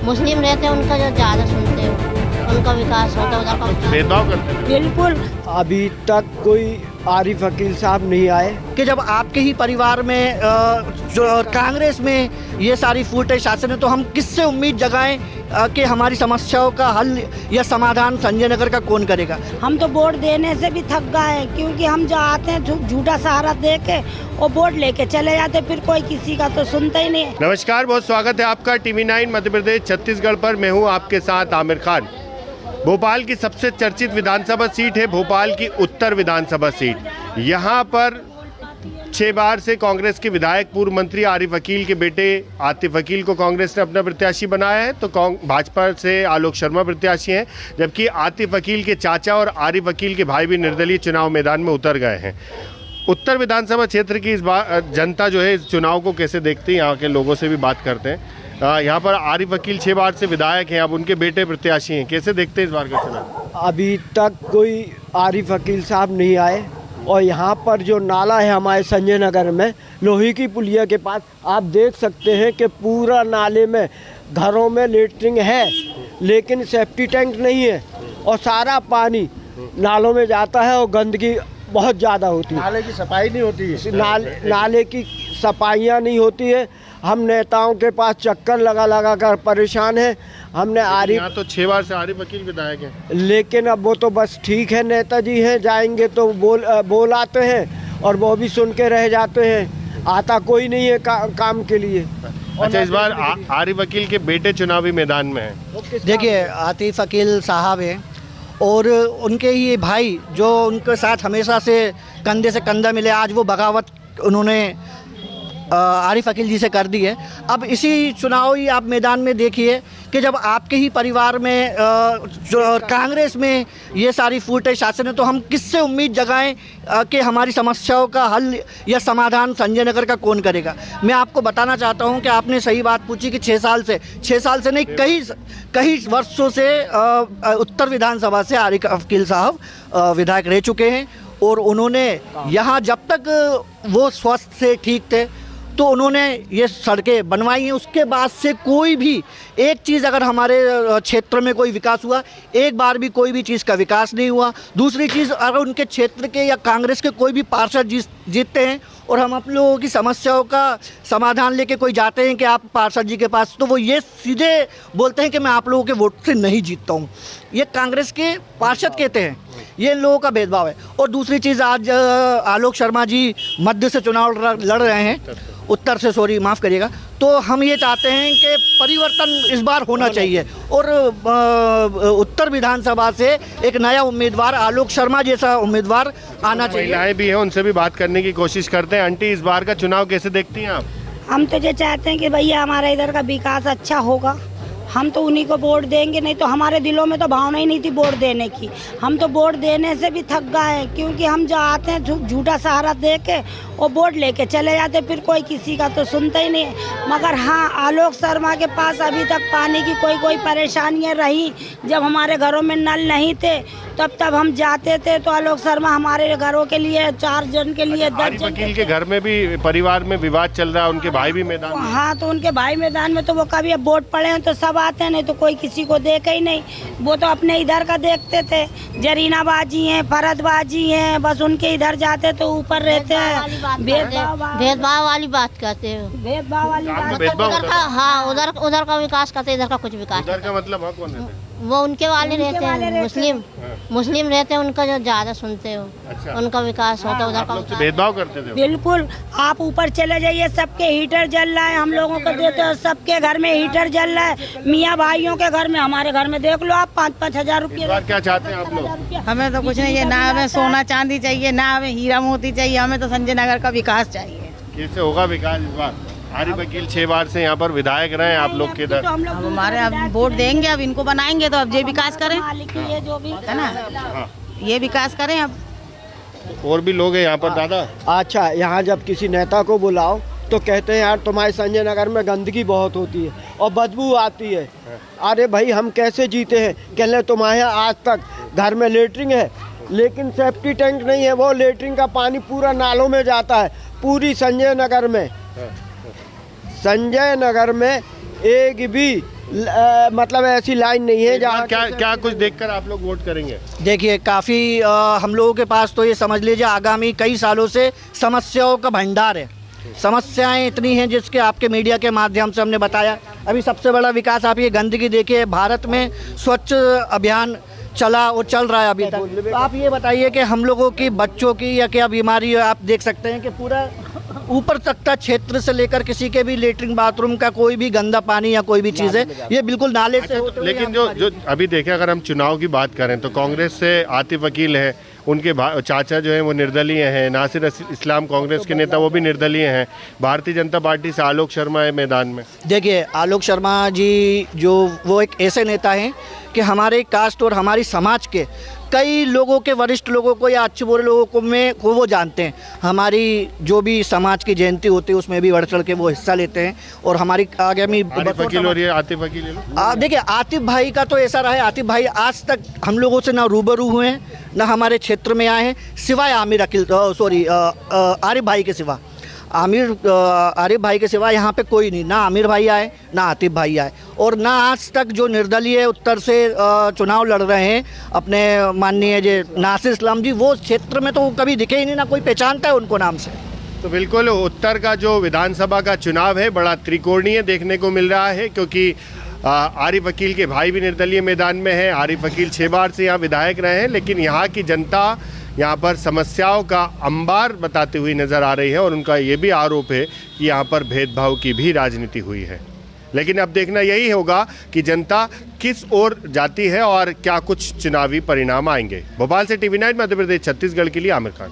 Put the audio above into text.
मुस्लिम रहते हैं उनका जो ज़्यादा सुनते हो, उनका विकास होता है, उधर का भेदभाव करते थे। बिल्कुल। अभी तक कोई आरिफ वकील साहब नहीं आए। कि जब आपके ही परिवार में जो कांग्रेस में ये सारी फूट है शासन है, तो हम किससे उम्मीद जगाएं कि हमारी समस्याओं का हल या समाधान संजय नगर का कौन करेगा। हम तो वोट देने से भी थक गए हैं, क्योंकि हम जो आते हैं झूठा सहारा दे के और वोट लेके चले जाते, फिर कोई किसी का तो सुनता ही नहीं। नमस्कार, बहुत स्वागत है आपका टीवी 9 मध्य प्रदेश छत्तीसगढ़ पर। मैं हूं आपके साथ आमिर खान। भोपाल की सबसे चर्चित विधानसभा सीट है भोपाल की उत्तर विधानसभा सीट। यहां पर 6 बार से कांग्रेस के विधायक पूर्व मंत्री आरिफ वकील के बेटे आतिफ वकील को कांग्रेस ने अपना प्रत्याशी बनाया है, तो भाजपा से आलोक शर्मा प्रत्याशी हैं, जबकि आतिफ वकील के चाचा और आरिफ वकील के भाई भी निर्दलीय चुनाव मैदान में उतर गए हैं। उत्तर विधानसभा क्षेत्र की इस बार जनता जो है इस चुनाव को कैसे देखती है, यहाँ के लोगों से भी बात करते हैं। यहाँ पर आरिफ वकील 6 बार से विधायक हैं, अब उनके बेटे प्रत्याशी हैं, कैसे देखते हैं इस बार का चुनाव? अभी तक कोई आरिफ वकील साहब नहीं आए और यहाँ पर जो नाला है हमारे संजय नगर में लोही की पुलिया के पास, आप देख सकते हैं कि पूरा नाले में घरों में लेटरिंग है लेकिन सेफ्टी टैंक नहीं है और सारा पानी नालों में जाता है और गंदगी बहुत ज़्यादा होती है। नाले की सफाई नहीं होती है। नाले की सफाइयाँ नहीं होती है। हम नेताओं के पास चक्कर लगा कर परेशान हैं। हमने आरिफ, यहाँ तो 6 बार से आरिफ वकील विधायक हैं, लेकिन अब वो तो बस ठीक है, नेताजी हैं, जाएंगे तो बोल आते हैं और वो भी सुन के रह जाते हैं, आता कोई नहीं है काम के लिए। अच्छा, इस बार आरिफ वकील के बेटे चुनावी मैदान में हैं। देखिए, आतिफ वकील साहब है और उनके ही भाई जो उनके साथ हमेशा से कंधे से कंधा मिले, आज वो बगावत उन्होंने आरिफ वकील जी से कर दी है। अब इसी चुनावी आप मैदान में देखिए कि जब आपके ही परिवार में जो कांग्रेस में ये सारी फूट है शासन है, तो हम किससे उम्मीद जगाएं कि हमारी समस्याओं का हल या समाधान संजय नगर का कौन करेगा। मैं आपको बताना चाहता हूं कि आपने सही बात पूछी कि 6 साल से नहीं, कई वर्षों से उत्तर विधानसभा से आरिफ वकील साहब विधायक रह चुके हैं और उन्होंने यहाँ जब तक वो स्वस्थ थे, ठीक थे, तो उन्होंने ये सड़कें बनवाई हैं। उसके बाद से कोई भी एक चीज़ अगर हमारे क्षेत्र में कोई विकास हुआ, एक बार भी कोई भी चीज़ का विकास नहीं हुआ। दूसरी चीज़, अगर उनके क्षेत्र के या कांग्रेस के कोई भी पार्षद जीतते हैं और हम आप लोगों की समस्याओं का समाधान लेके कोई जाते हैं कि आप पार्षद जी के पास, तो वो ये सीधे बोलते हैं कि मैं आप लोगों के वोट से नहीं जीतता हूँ। ये कांग्रेस के पार्षद कहते हैं, ये लोगों का भेदभाव है। और दूसरी चीज़, आज आलोक शर्मा जी मध्य से चुनाव लड़ रहे हैं, उत्तर से, सॉरी माफ़ करिएगा, तो हम ये चाहते हैं कि परिवर्तन इस बार होना चाहिए और उत्तर विधानसभा से एक नया उम्मीदवार, आलोक शर्मा जैसा उम्मीदवार आना चाहिए। महिलाएं भी हैं, उनसे भी बात करने की कोशिश करते हैं। आंटी, इस बार का चुनाव कैसे देखती हैं आप? हम तो ये चाहते हैं कि भैया हमारा इधर का विकास अच्छा होगा, हम तो उन्हीं को वोट देंगे। नहीं तो हमारे दिलों में तो भावना ही नहीं थी वोट देने की। हम तो वोट देने से भी थक गए हैं, क्योंकि हम जो आते हैं झूठा सहारा दे के और वोट लेके चले जाते, फिर कोई किसी का तो सुनता ही नहीं। मगर हाँ, आलोक शर्मा के पास अभी तक पानी की कोई परेशानियाँ रही। जब हमारे घरों में नल नहीं थे तब हम जाते थे, तो आलोक शर्मा हमारे घरों के लिए 4 जन के लिए 10 जन वकील के घर में भी परिवार में विवाद चल रहा है, उनके भाई भी मैदान में। हाँ, तो उनके भाई मैदान में, तो वो कभी अब वोट पड़े हैं तो सब आते हैं, नहीं तो कोई किसी को देखा ही नहीं। वो तो अपने इधर का देखते थे, जरीनाबाजी हैं, फरदबाजी हैं, बस उनके इधर जाते तो ऊपर रहते हैं। भेदभाव वाली बात करते हो, भेदभाव वाली बात। हाँ, उधर का विकास करते, इधर का कुछ विकास। उधर का मतलब हाँ, कौन है? वो उनके वाले रहते हैं, मुस्लिम रहते हैं, उनका जो ज़्यादा सुनते हो। अच्छा। उनका विकास होता है, उधर का विकास। भेदभाव करते थे। बिल्कुल। आप ऊपर चले जाइए, सबके हीटर जल रहा है, हम लोगों को देते हो, सबके घर में हीटर जल रहा है। मियाँ भाइयों के घर में, हमारे घर में देख लो आप, 5-5 हजार रुपये। क्या चाहते हैं आप लोग? हमें तो कुछ नहीं है, ना हमें सोना चांदी चाहिए, ना हमें हीरा मोती चाहिए, हमें तो संजय नगर का विकास चाहिए। कैसे होगा विकास इस बार? आरिफ वकील 6 बार से यहाँ पर विधायक रहे हैं, आप लोग के इधर। अब हमारे अब वोट देंगे, अब इनको बनाएंगे तो अब ये विकास करें, ये जो भी है ना, ये विकास करें। अब और भी लोग हैं यहाँ पर दादा। अच्छा, यहाँ जब किसी नेता को बुलाओ तो कहते हैं यार तुम्हारे संजय नगर में गंदगी बहुत होती है और बदबू आती है। अरे भाई, हम कैसे जीते हैं? कहले तुम्हारे यहाँ आज तक घर में लेटरिंग है लेकिन सेफ्टी टैंक नहीं है, वो लेटरिन का पानी पूरा नालों में जाता है। पूरी संजय नगर में एक भी मतलब ऐसी लाइन नहीं है जहाँ क्या क्या कुछ देखकर आप लोग वोट करेंगे? देखिए काफ़ी हम लोगों के पास तो ये समझ लीजिए आगामी कई सालों से समस्याओं का भंडार है। समस्याएं इतनी हैं जिसके आपके मीडिया के माध्यम से हमने बताया। अभी सबसे बड़ा विकास आप ये गंदगी देखिए, भारत में स्वच्छ अभियान चला और चल रहा है अभी तक। तो आप ये बताइए कि हम लोगों की बच्चों की या क्या बीमारी है, आप देख सकते हैं कि पूरा ऊपर तक का क्षेत्र से लेकर किसी के भी लेटरिन बाथरूम का कोई भी गंदा पानी या कोई भी चीज़ है ये बिल्कुल नाले से होते हुए लेकिन जो अभी देखें, अगर हम चुनाव की बात करें तो कांग्रेस से आतिफ वकील है, उनके चाचा जो हैं वो निर्दलीय हैं, नासिर इस्लाम कांग्रेस के नेता वो भी निर्दलीय हैं, भारतीय जनता पार्टी से आलोक शर्मा है मैदान में। देखिए आलोक शर्मा जी जो वो एक ऐसे नेता हैं कि हमारे कास्ट और हमारी समाज के कई लोगों के, वरिष्ठ लोगों को या अच्छे बुरे लोगों को वो जानते हैं। हमारी जो भी समाज की जयंती होती है उसमें भी बढ़ चढ़ के वो हिस्सा लेते हैं और हमारी आगामी वकील और ये आतिफ वकील। देखिए आतिफ भाई का तो ऐसा रहा है, आतिफ भाई आज तक हम लोगों से ना रूबरू हुए हैं ना हमारे क्षेत्र में आए हैं, सिवाय आरिफ भाई के सिवा। आरिफ भाई के सिवा यहाँ पे कोई नहीं, ना आमिर भाई आए ना आतिफ भाई आए, और ना आज तक जो निर्दलीय उत्तर से चुनाव लड़ रहे हैं अपने माननीय जो नासिर इस्लाम जी, वो क्षेत्र में तो कभी दिखे ही नहीं, ना कोई पहचानता है उनको नाम से। तो बिल्कुल उत्तर का जो विधानसभा का चुनाव है बड़ा त्रिकोणीय देखने को मिल रहा है, क्योंकि आरिफ वकील के भाई भी निर्दलीय मैदान में है। आरिफ वकील 6 बार से यहाँ विधायक रहे हैं, लेकिन यहाँ की जनता यहाँ पर समस्याओं का अंबार बताती हुई नज़र आ रही है और उनका ये भी आरोप है कि यहाँ पर भेदभाव की भी राजनीति हुई है। लेकिन अब देखना यही होगा कि जनता किस ओर जाती है और क्या कुछ चुनावी परिणाम आएंगे। भोपाल से TV9 मध्य प्रदेश छत्तीसगढ़ के लिए आमिर खान।